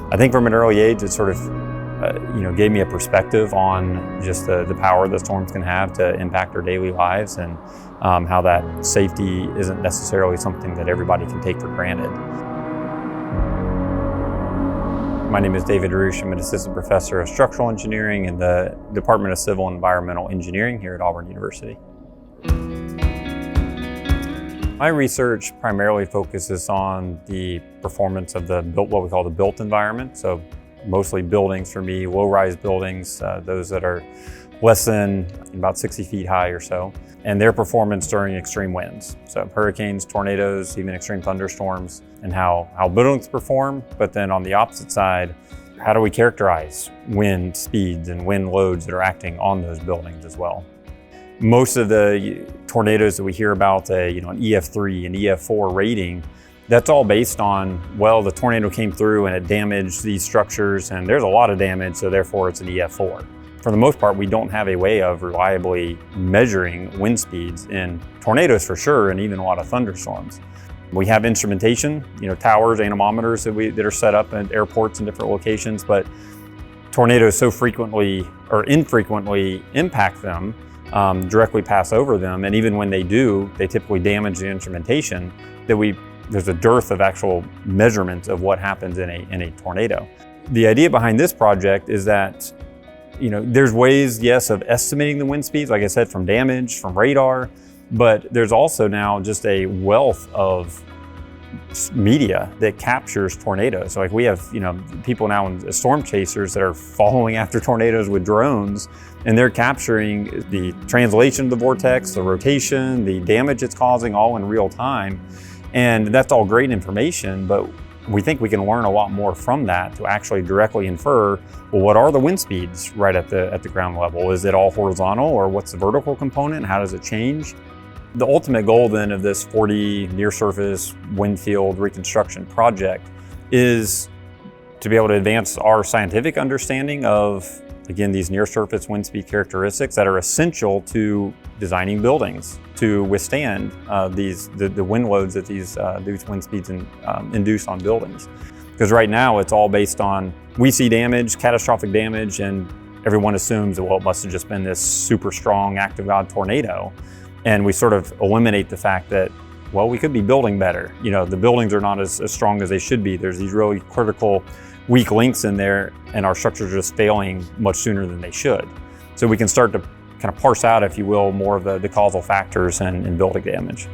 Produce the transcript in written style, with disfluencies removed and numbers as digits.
I think from an early age, it sort of gave me a perspective on just the power that storms can have to impact our daily lives, and how that safety isn't necessarily something that everybody can take for granted. My name is David Roueche. I'm an assistant professor of structural engineering in the Department of Civil and Environmental Engineering here at Auburn University. My research primarily focuses on the performance of what we call the built environment. So mostly buildings for me, low-rise buildings, those that are less than about 60 feet high or so, and their performance during extreme winds. So hurricanes, tornadoes, even extreme thunderstorms, and how buildings perform. But then on the opposite side, how do we characterize wind speeds and wind loads that are acting on those buildings as well? Most of the tornadoes that we hear about, an EF3 and EF4 rating, that's all based on, well, the tornado came through and it damaged these structures and there's a lot of damage, so therefore it's an EF4. For the most part, we don't have a way of reliably measuring wind speeds in tornadoes for sure, and even a lot of thunderstorms. We have instrumentation, towers, anemometers that are set up at airports and different locations, but tornadoes so frequently or infrequently impact them, directly pass over them, and even when they do, they typically damage the instrumentation, that there's a dearth of actual measurements of what happens in a tornado. The idea behind this project is that there's ways, yes, of estimating the wind speeds, like I said, from damage, from radar, but there's also now just a wealth of media that captures tornadoes. So like we have, people now in storm chasers that are following after tornadoes with drones, and they're capturing the translation of the vortex, the rotation, the damage it's causing, all in real time. And that's all great information, but we think we can learn a lot more from that to actually directly infer, well, what are the wind speeds right at the ground level? Is it all horizontal, or what's the vertical component? How does it change? The ultimate goal then of this 4D near-surface wind field reconstruction project is to be able to advance our scientific understanding of, again, these near-surface wind speed characteristics that are essential to designing buildings to withstand the wind loads that these wind speeds induce on buildings. Because right now it's all based on, we see damage, catastrophic damage, and everyone assumes that, well, it must have just been this super strong act of God tornado. And we sort of eliminate the fact that, well, we could be building better. The buildings are not as strong as they should be. There's these really critical weak links in there, and our structures are just failing much sooner than they should. So we can start to kind of parse out, if you will, more of the causal factors in building damage.